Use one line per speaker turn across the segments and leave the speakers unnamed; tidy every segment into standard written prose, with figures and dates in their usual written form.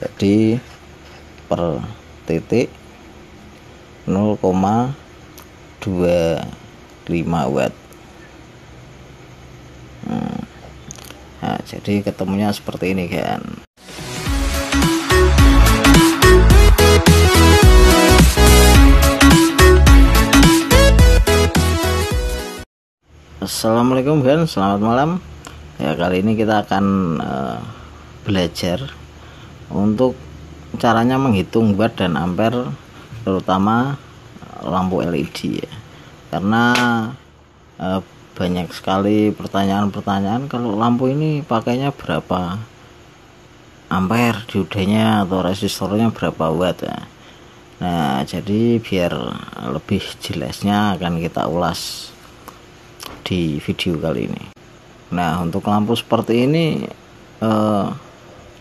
Jadi per titik 0,25 watt. Nah, jadi ketemunya seperti ini kan. Assalamualaikum kan, selamat malam. Ya, kali ini kita akan belajar untuk caranya menghitung watt dan ampere, terutama lampu LED ya. Karena banyak sekali pertanyaan-pertanyaan, kalau lampu ini pakainya berapa ampere diodenya atau resistornya berapa watt ya. Nah, jadi biar lebih jelasnya akan kita ulas di video kali ini. Nah, untuk lampu seperti ini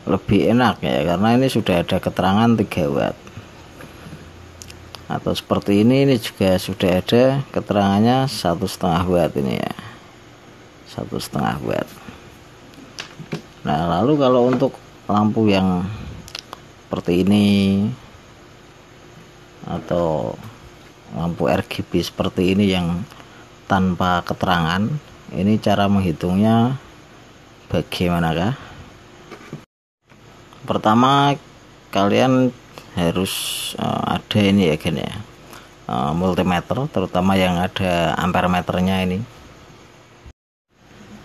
lebih enak ya, karena ini sudah ada keterangan 3 watt. Atau seperti ini juga sudah ada keterangannya 1,5 watt ini ya, 1,5 watt. Nah, lalu kalau untuk lampu yang seperti ini atau lampu RGB seperti ini yang tanpa keterangan, ini cara menghitungnya bagaimanakah? Pertama, kalian harus ada ini ya kan ya, multimeter, terutama yang ada ampere meternya ini.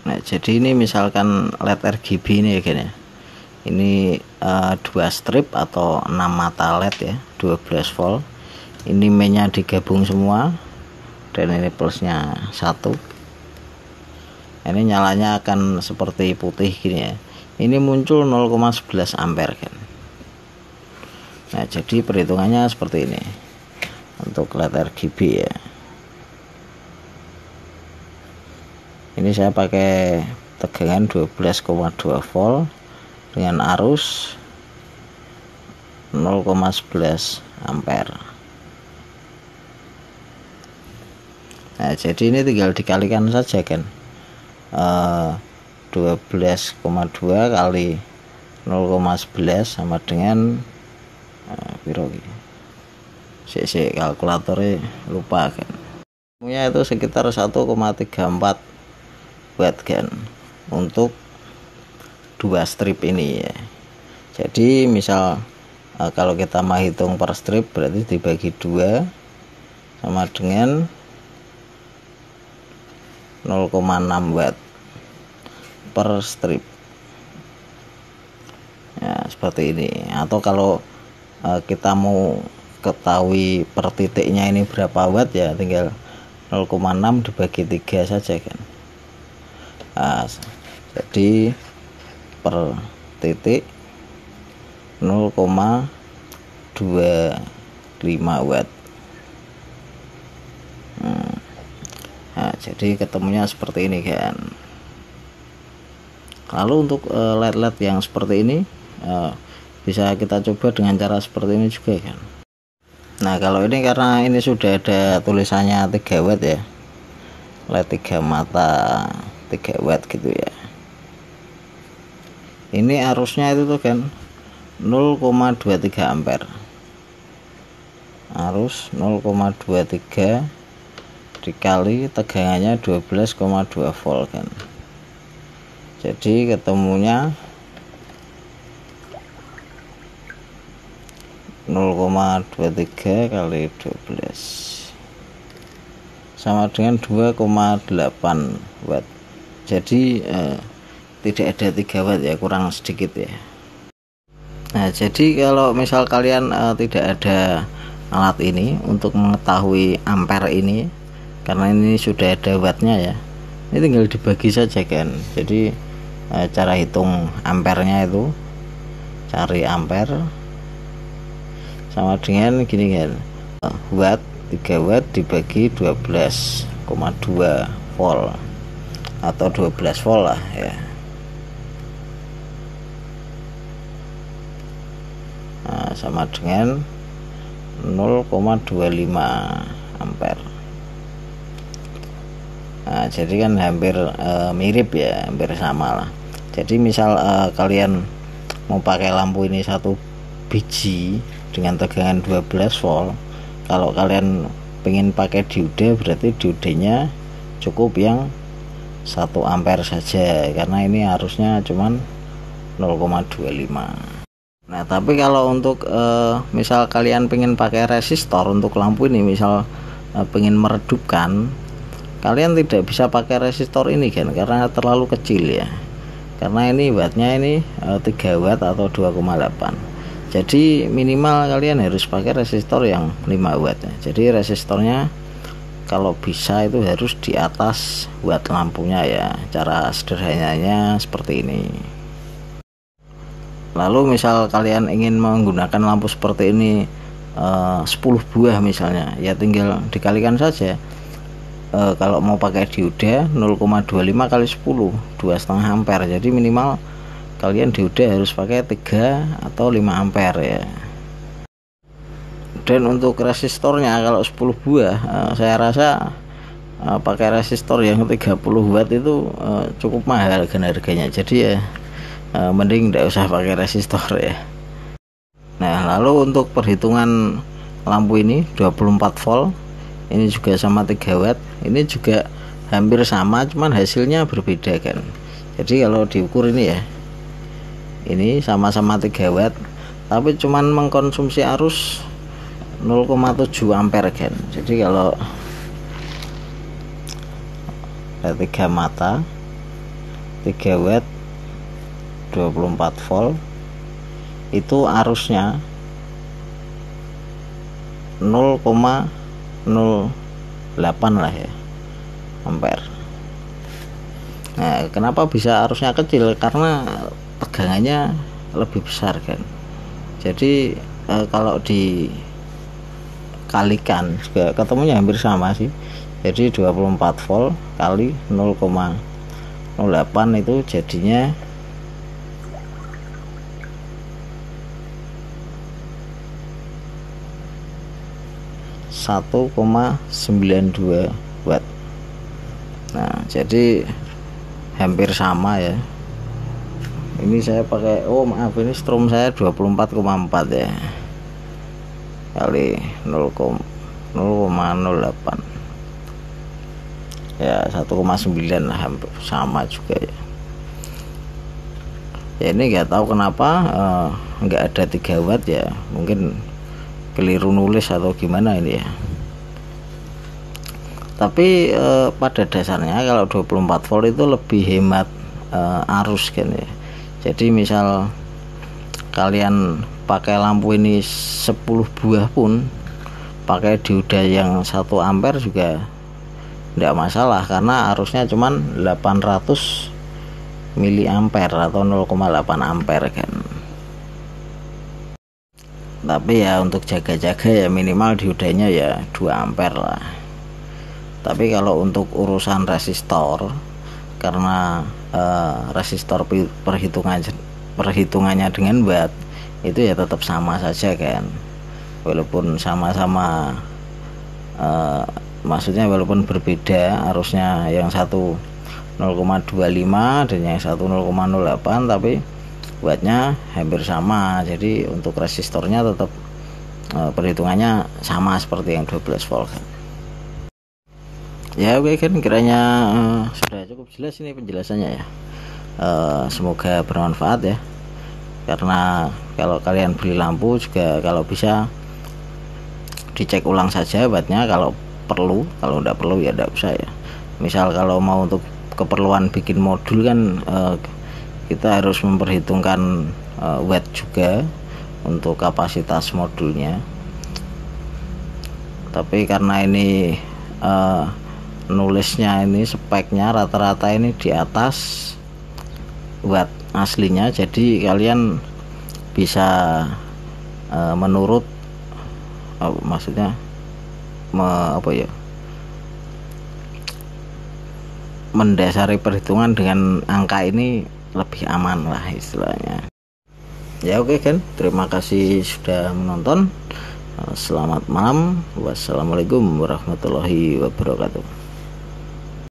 Nah, jadi ini misalkan LED RGB ini ya kan ya, ini 2 strip atau 6 mata LED ya, 12 volt. Ini mainnya digabung semua dan ini plusnya 1. Ini nyalanya akan seperti putih gini ya. Ini muncul 0,11 ampere kan. Nah, jadi perhitungannya seperti ini untuk LED RGB ya. Ini saya pakai tegangan 12,2 volt dengan arus 0,11 ampere. Nah, jadi ini tinggal dikalikan saja kan, 12,2 kali 0,11 sama dengan piro iki. Sik kalkulatornya lupa kan. Punya itu sekitar 1,34 watt kan untuk 2 strip ini ya. Jadi misal kalau kita mau hitung per strip, berarti dibagi 2 sama dengan 0,6 watt per strip ya, seperti ini. Atau kalau kita mau ketahui per titiknya ini berapa watt ya, tinggal 0,6 dibagi 3 saja kan. Nah, jadi per titik 0,25 watt. Nah, jadi ketemunya seperti ini kan. Lalu untuk LED-LED yang seperti ini bisa kita coba dengan cara seperti ini juga kan. Nah, kalau ini karena ini sudah ada tulisannya 3 watt ya, LED 3 mata 3 watt gitu ya. Ini arusnya itu tuh kan 0,23 ampere. Arus 0,23 dikali tegangannya 12,2 volt kan. Jadi ketemunya 0,23 kali 12 sama dengan 2,8 watt. Jadi tidak ada 3 watt ya, kurang sedikit ya. Nah, jadi kalau misal kalian tidak ada alat ini untuk mengetahui ampere ini, karena ini sudah ada wattnya ya, ini tinggal dibagi saja kan. Jadi cara hitung ampernya itu cari ampere sama dengan gini kan, watt 3 watt dibagi 12,2 volt atau 12 volt lah ya. Nah, sama dengan 0,25 ampere. Nah, jadi kan hampir mirip ya, hampir sama lah. Jadi misal kalian mau pakai lampu ini satu biji dengan tegangan 12 volt. Kalau kalian pengen pakai diode, berarti diodenya cukup yang 1 ampere saja, karena ini arusnya cuman 0,25. Nah, tapi kalau untuk misal kalian pengen pakai resistor untuk lampu ini, misal pengen meredupkan, kalian tidak bisa pakai resistor ini kan, karena terlalu kecil ya, karena ini wattnya ini 3 watt atau 2,8. jadi minimal kalian harus pakai resistor yang 5 watt ya. Jadi resistornya kalau bisa itu harus di atas watt lampunya ya, cara sederhananya seperti ini. Lalu misal kalian ingin menggunakan lampu seperti ini 10 buah misalnya, ya tinggal dikalikan saja. Kalau mau pakai diode 0,25 kali 10, 2,5 ampere. Jadi minimal kalian diode harus pakai 3 atau 5 ampere ya. Dan untuk resistornya kalau 10 buah saya rasa pakai resistor yang 30 watt itu cukup mahal kan harganya. Jadi ya mending tidak usah pakai resistor ya. Nah, lalu untuk perhitungan lampu ini 24 volt, ini juga sama 3 watt, ini juga hampir sama, cuman hasilnya berbeda kan. Jadi kalau diukur ini ya, ini sama-sama 3 watt tapi cuman mengkonsumsi arus 0,7 ampere kan. Jadi kalau ada 3 mata 3 watt 24 volt itu arusnya 0,08 lah ya ampere. Nah, kenapa bisa arusnya kecil? Karena tegangannya lebih besar kan. Jadi kalau dikalikan juga ketemunya hampir sama sih. Jadi 24 volt kali 0,08 itu jadinya 1,92 watt. Nah, jadi hampir sama ya. Ini saya pakai, oh maaf, ini strom saya 24,4 ya kali 0,08 ya 1,9 lah, hampir sama juga ya. Ya ini nggak tahu kenapa nggak ada 3 watt ya, mungkin keliru nulis atau gimana ini ya. Tapi pada dasarnya kalau 24 volt itu lebih hemat arus kan ya. Jadi misal kalian pakai lampu ini 10 buah pun pakai dioda yang 1 ampere juga tidak masalah, karena arusnya cuman 800 miliampere atau 0,8 ampere kan. Tapi ya untuk jaga-jaga ya minimal diodanya ya 2 ampere lah. Tapi kalau untuk urusan resistor, karena resistor perhitungannya dengan watt itu ya tetap sama saja kan, walaupun sama-sama maksudnya walaupun berbeda arusnya, yang satu 0,25 dan yang satu 0,08, tapi wattnya hampir sama. Jadi untuk resistornya tetap perhitungannya sama seperti yang 12 volt kan. Ya oke kan, kiranya sudah cukup jelas ini penjelasannya ya. Semoga bermanfaat ya, karena kalau kalian beli lampu juga kalau bisa dicek ulang saja wattnya kalau perlu. Kalau tidak perlu ya tidak usah ya. Misal kalau mau untuk keperluan bikin modul kan kita harus memperhitungkan watt juga untuk kapasitas modulnya. Tapi karena ini nulisnya ini speknya rata-rata ini di atas watt aslinya, jadi kalian bisa menurut maksudnya mendasari perhitungan dengan angka ini lebih aman lah istilahnya. Ya oke kan, terima kasih sudah menonton. Selamat malam. Wassalamualaikum warahmatullahi wabarakatuh.